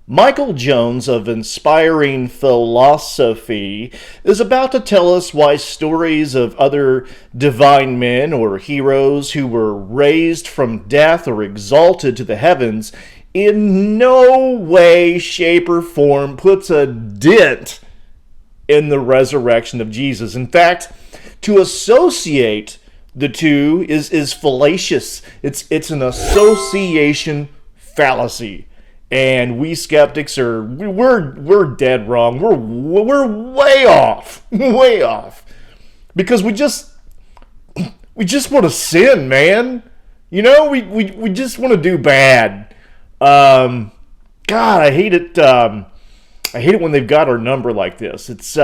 Michael Jones of Inspiring Philosophy is about to tell us why stories of other divine men or heroes who were raised from death or exalted to the heavens in no way, shape, or form puts a dent in the resurrection of Jesus. In fact, to associate the two is fallacious. It's an association fallacy. And we skeptics we're dead wrong. We're way off. Way off. Because we just want to sin, man. You know, we just want to do bad. God, I hate it. I hate it when they've got our number like this. It's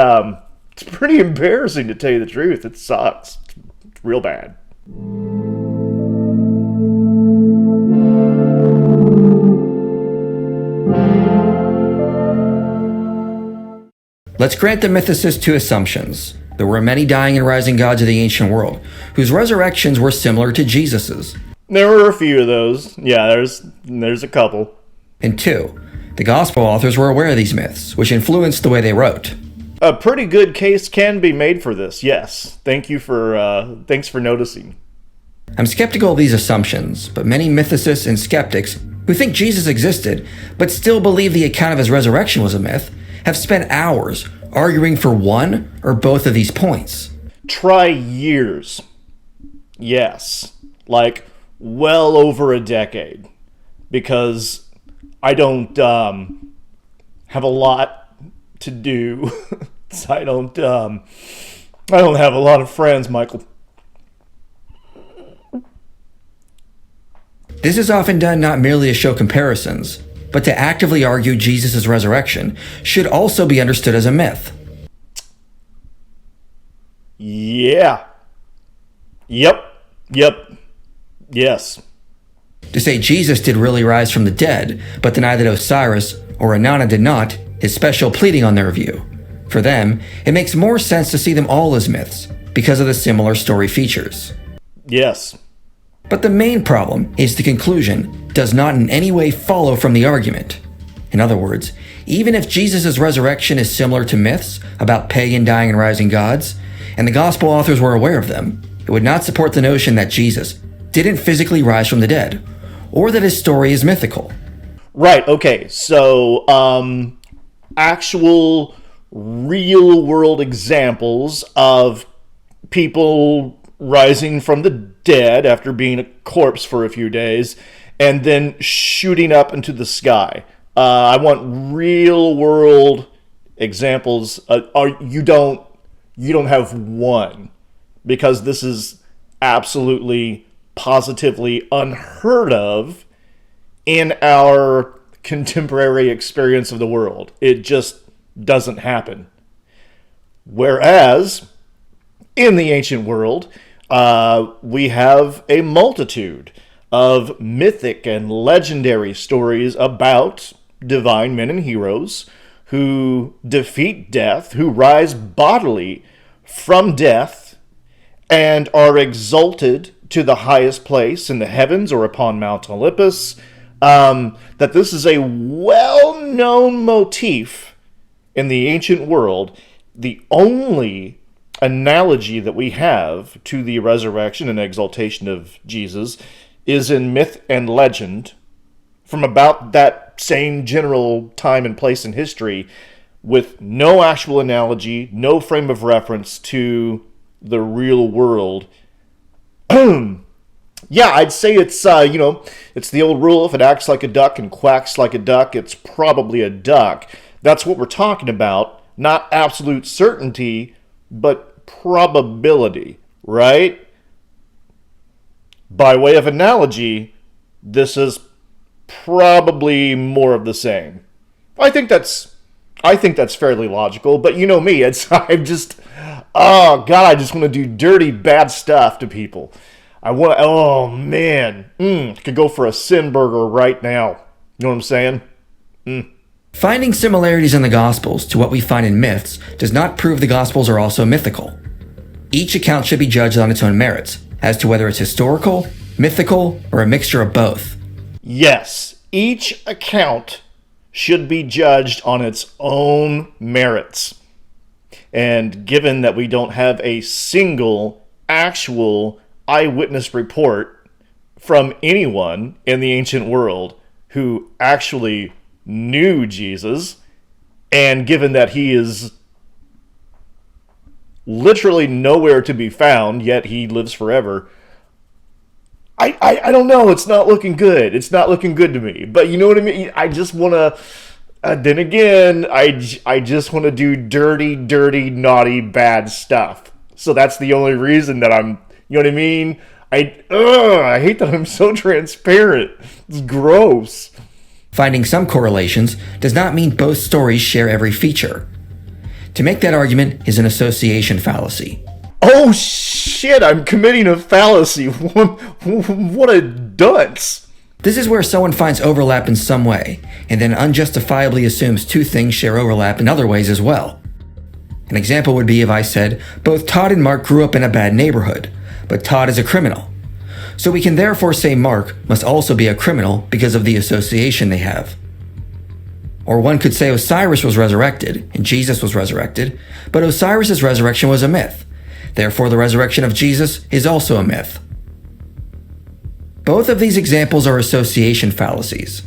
pretty embarrassing, to tell you the truth. It sucks. It's real bad. Let's grant the mythicists two assumptions. There were many dying and rising gods of the ancient world, whose resurrections were similar to Jesus's. There were a few of those. Yeah, there's a couple. And two, the gospel authors were aware of these myths, which influenced the way they wrote. A pretty good case can be made for this, yes. Thanks for noticing. I'm skeptical of these assumptions, but many mythicists and skeptics who think Jesus existed, but still believe the account of his resurrection was a myth, have spent hours arguing for one or both of these points. Try years. Yes. Like, well over a decade. Because I don't have a lot to do. I don't have a lot of friends, Michael. This is often done not merely to show comparisons, but to actively argue Jesus' resurrection should also be understood as a myth. Yeah. Yep. Yes. To say Jesus did really rise from the dead, but deny that Osiris or Inanna did not, is special pleading on their view. For them, it makes more sense to see them all as myths, because of the similar story features. Yes. But the main problem is the conclusion does not in any way follow from the argument. In other words, even if Jesus' resurrection is similar to myths about pagan dying and rising gods, and the gospel authors were aware of them, it would not support the notion that Jesus didn't physically rise from the dead, or that his story is mythical. Right, okay, so, actual real world examples of people rising from the dead after being a corpse for a few days and then shooting up into the sky. I want real world examples. You don't have one, because this is absolutely positively unheard of in our contemporary experience of the world. It just doesn't happen. Whereas in the ancient world, we have a multitude of mythic and legendary stories about divine men and heroes who defeat death, who rise bodily from death, and are exalted to the highest place in the heavens or upon Mount Olympus. That this is a well-known motif in the ancient world. The only analogy that we have to the resurrection and exaltation of Jesus is in myth and legend from about that same general time and place in history, with no actual analogy, no frame of reference to the real world. Yeah, I'd say it's, it's the old rule: if it acts like a duck and quacks like a duck, it's probably a duck. That's what we're talking about. Not absolute certainty, but probability, right? By way of analogy, this is probably more of the same. I think that's fairly logical, but you know me, I just want to do dirty, bad stuff to people. Oh man, I could go for a sin burger right now. You know what I'm saying? Finding similarities in the Gospels to what we find in myths does not prove the Gospels are also mythical. Each account should be judged on its own merits, as to whether it's historical, mythical, or a mixture of both. Yes, each account should be judged on its own merits. And given that we don't have a single actual eyewitness report from anyone in the ancient world who actually knew Jesus, and given that he is literally nowhere to be found, yet he lives forever, I don't know. It's not looking good. It's not looking good to me. But you know what I mean? I just want to, then again, I just want to do dirty, naughty, bad stuff. So that's the only reason that I'm, you know what I mean? I hate that I'm so transparent. It's gross. Finding some correlations does not mean both stories share every feature. To make that argument is an association fallacy. Oh shit, I'm committing a fallacy. What a dunce. This is where someone finds overlap in some way, and then unjustifiably assumes two things share overlap in other ways as well. An example would be if I said, both Todd and Mark grew up in a bad neighborhood, but Todd is a criminal. So we can therefore say Mark must also be a criminal because of the association they have. Or one could say Osiris was resurrected, and Jesus was resurrected, but Osiris' resurrection was a myth. Therefore, the resurrection of Jesus is also a myth. Both of these examples are association fallacies.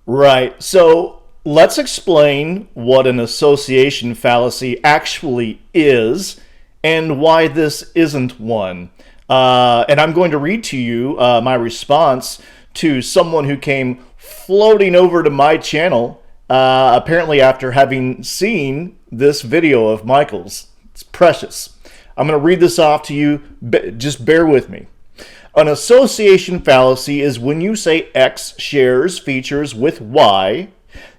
Right, so let's explain what an association fallacy actually is and why this isn't one. And I'm going to read to you my response to someone who came floating over to my channel, apparently after having seen this video of Michael's. It's precious. I'm going to read this off to you. Just bear with me. An association fallacy is when you say X shares features with Y,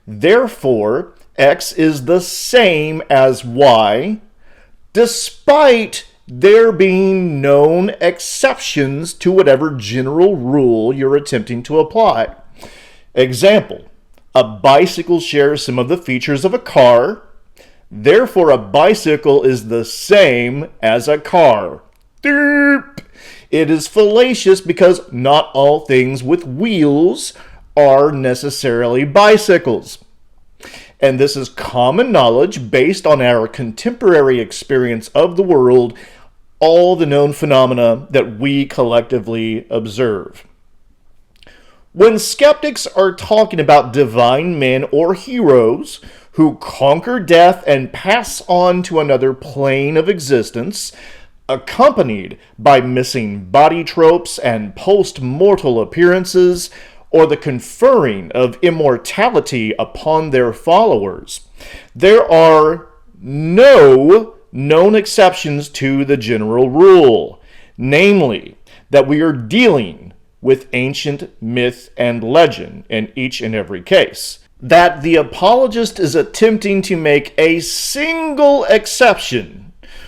therefore X is the same as Y, despite there being known exceptions to whatever general rule you're attempting to apply. Example, a bicycle shares some of the features of a car, therefore a bicycle is the same as a car. Derp. It is fallacious because not all things with wheels are necessarily bicycles. And this is common knowledge based on our contemporary experience of the world, all the known phenomena that we collectively observe. When skeptics are talking about divine men or heroes who conquer death and pass on to another plane of existence, accompanied by missing body tropes and post-mortal appearances, or the conferring of immortality upon their followers, there are no known exceptions to the general rule, namely, that we are dealing with ancient myth and legend in each and every case. That the apologist is attempting to make a single exception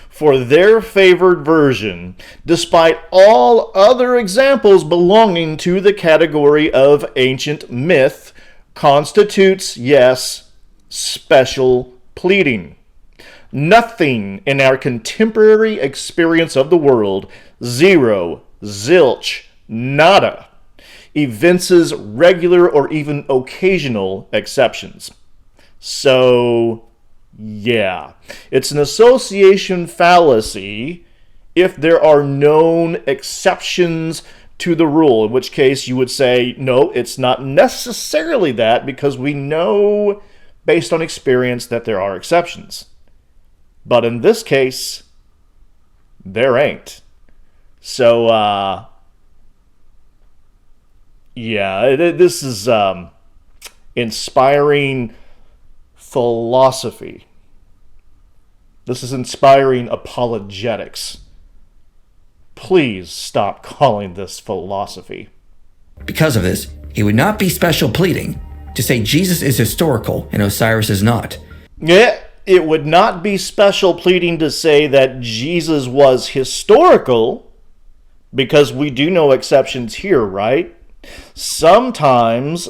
for their favored version, despite all other examples belonging to the category of ancient myth, constitutes, yes, special pleading. Nothing in our contemporary experience of the world, zero, zilch, nada, evinces regular or even occasional exceptions. So, yeah, it's an association fallacy if there are known exceptions to the rule, in which case you would say, no, it's not necessarily that, because we know based on experience that there are exceptions. But in this case, there ain't. So, yeah, this is inspiring philosophy. This is inspiring apologetics. Please stop calling this philosophy. Because of this, it would not be special pleading to say Jesus is historical and Osiris is not. Yeah, it would not be special pleading to say that Jesus was historical, because we do know exceptions here, right? Sometimes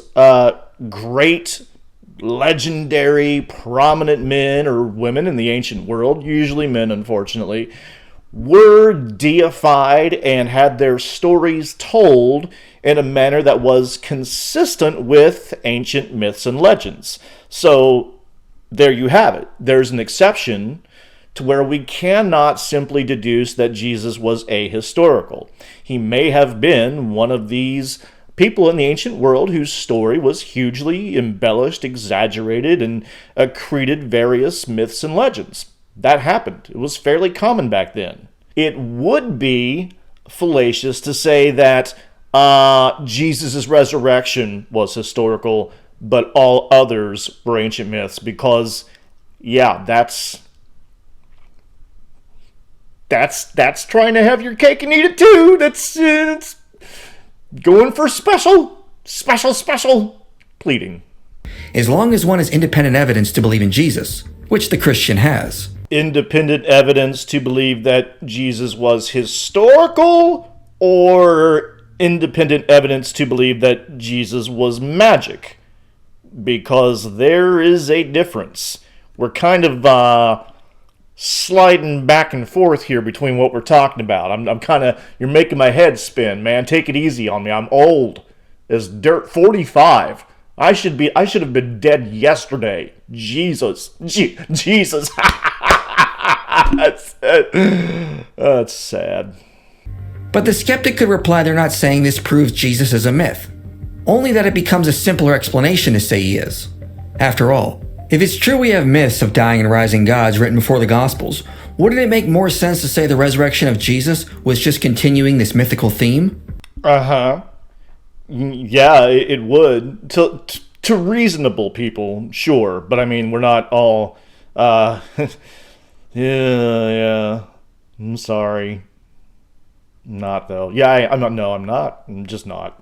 great, legendary, prominent men or women in the ancient world, usually men, unfortunately, were deified and had their stories told in a manner that was consistent with ancient myths and legends. So there you have it. There's an exception to where we cannot simply deduce that Jesus was ahistorical. He may have been one of these people in the ancient world whose story was hugely embellished, exaggerated, and accreted various myths and legends. That happened. It was fairly common back then. It would be fallacious to say that Jesus' resurrection was historical, but all others were ancient myths, because, yeah, that's trying to have your cake and eat it too. It's going for special pleading. As long as one has independent evidence to believe in Jesus, which the Christian has. Independent evidence to believe that Jesus was historical, or independent evidence to believe that Jesus was magic? Because there is a difference. We're kind of sliding back and forth here between what we're talking about. I'm kind of, you're making my head spin, man. Take it easy on me. I'm old as dirt, 45. I should have been dead yesterday. Jesus. That's sad. But the skeptic could reply they're not saying this proves Jesus is a myth, only that it becomes a simpler explanation to say he is. After all, if it's true we have myths of dying and rising gods written before the Gospels, wouldn't it make more sense to say the resurrection of Jesus was just continuing this mythical theme? Uh-huh. Yeah, it would. To reasonable people, sure. But I mean, we're not all, yeah. I'm sorry. Not though. Yeah, I'm not. No, I'm not. I'm just not.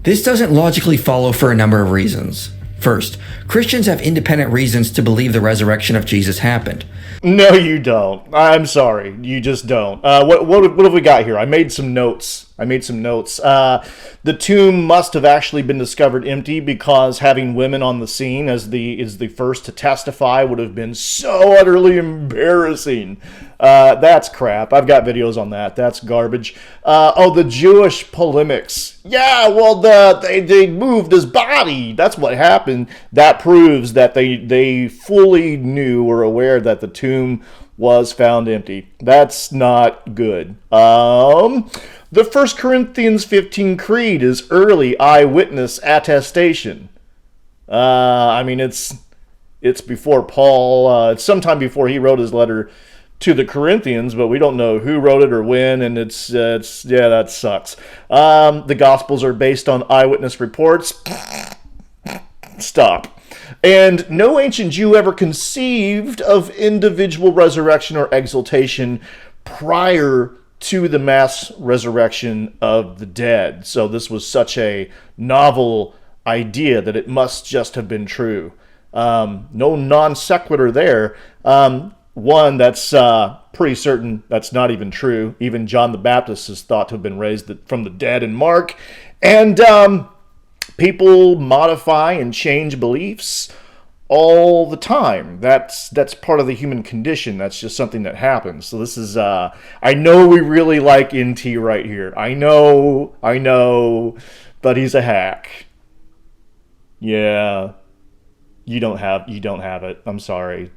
This doesn't logically follow for a number of reasons. First, Christians have independent reasons to believe the resurrection of Jesus happened. No, you don't. I'm sorry. You just don't. What have we got here? I made some notes. The tomb must have actually been discovered empty, because having women on the scene as the first to testify would have been so utterly embarrassing. That's crap. I've got videos on that. That's garbage. The Jewish polemics. Yeah, well, they moved his body. That's what happened. That proves that they fully knew or aware that the tomb was found empty. That's not good. The 1 Corinthians 15 creed is early eyewitness attestation. I mean, it's before Paul. It's sometime before he wrote his letter to the Corinthians, but we don't know who wrote it or when, and it's that sucks. The Gospels are based on eyewitness reports. Stop. And no ancient Jew ever conceived of individual resurrection or exaltation prior to the mass resurrection of the dead. So this was such a novel idea that it must just have been true. No non sequitur there. One that's pretty certain that's not even true. Even John the Baptist is thought to have been raised from the dead in Mark. And people modify and change beliefs all the time. That's part of the human condition. That's just something that happens. So this is, I know we really like NT right here. I know, but he's a hack. Yeah. You don't have it. I'm sorry.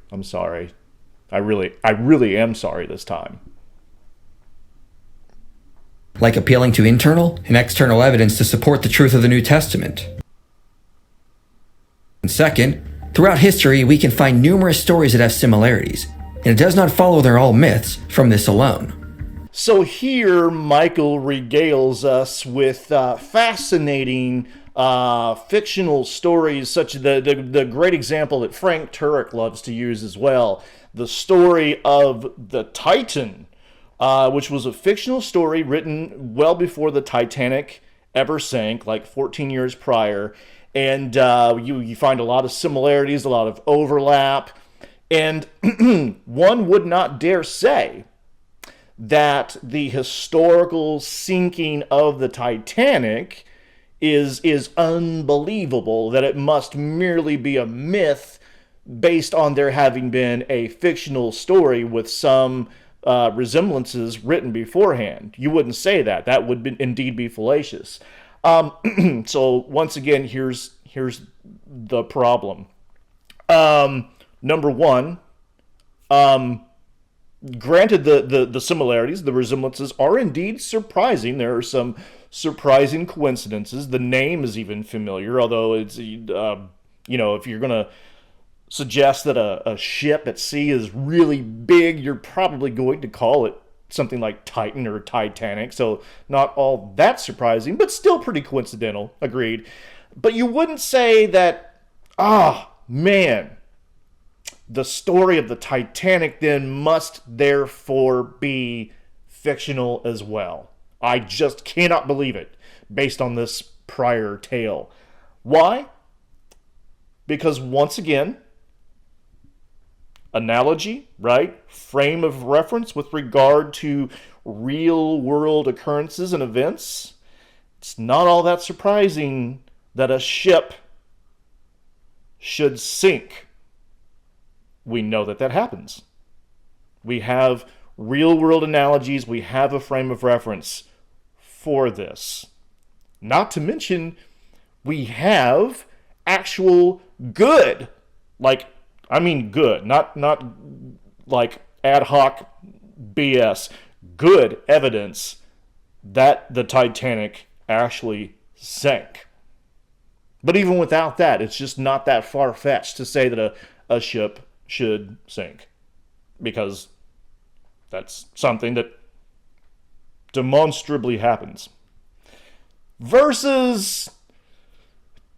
I really am sorry this time. Like appealing to internal and external evidence to support the truth of the New Testament. And second, throughout history we can find numerous stories that have similarities, and it does not follow they're all myths from this alone. So here Michael regales us with fascinating fictional stories, such as the great example that Frank Turek loves to use as well, the story of the Titan, which was a fictional story written well before the Titanic ever sank, like 14 years prior. And you find a lot of similarities, a lot of overlap. And one would not dare say that the historical sinking of the Titanic is unbelievable, that it must merely be a myth based on there having been a fictional story with some resemblances written beforehand. You wouldn't say that. That would indeed be fallacious. So once again, here's the problem. Number one, granted the similarities, the resemblances are indeed surprising. There are some surprising coincidences. The name is even familiar, although it's, if you're going to suggest that a ship at sea is really big, you're probably going to call it something like Titan or Titanic. So not all that surprising, but still pretty coincidental. Agreed. But you wouldn't say that, man, the story of the Titanic then must therefore be fictional as well. I just cannot believe it based on this prior tale. Why? Because once again, analogy, right? Frame of reference with regard to real world occurrences and events. It's not all that surprising that a ship should sink. We know that happens. We have real world analogies. We have a frame of reference for this. Not to mention, we have actual good, good, not like ad hoc BS, good evidence that the Titanic actually sank. But even without that, it's just not that far-fetched to say that a ship should sink, because that's something that demonstrably happens. Versus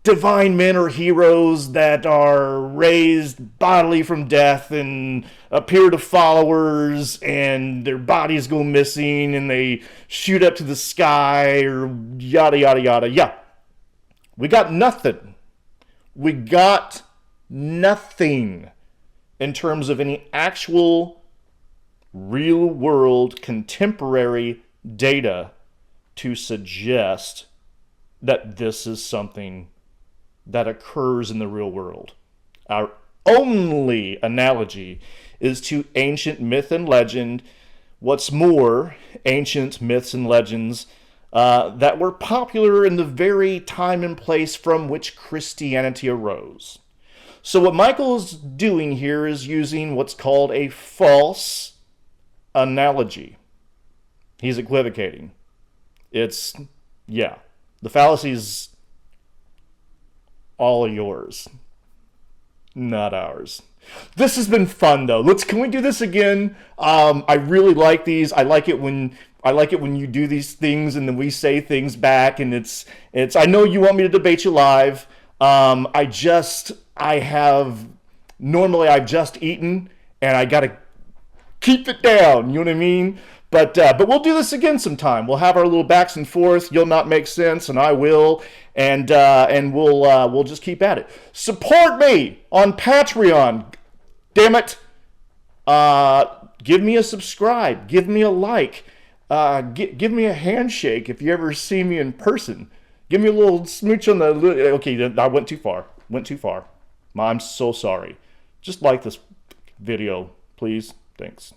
divine men or heroes that are raised bodily from death and appear to followers and their bodies go missing and they shoot up to the sky or yada yada yada. Yeah, we got nothing. We got nothing in terms of any actual real world contemporary data to suggest that this is something that occurs in the real world. Our only analogy is to ancient myth and legend. What's more, ancient myths and legends that were popular in the very time and place from which Christianity arose. So what Michael's doing here is using what's called a false analogy. He's equivocating. The fallacy's all yours, not ours. This has been fun though. Can we do this again? I really like these. I like it when you do these things and then we say things back, and it's I know you want me to debate you live. I've just eaten and I gotta keep it down, you know what I mean? But we'll do this again sometime. We'll have our little backs and forth. You'll not make sense, and I will, and we'll just keep at it. Support me on Patreon. Damn it! Give me a subscribe. Give me a like. Give me a handshake if you ever see me in person. Give me a little smooch on the. Okay, I went too far. I'm so sorry. Just like this video, please. Thanks.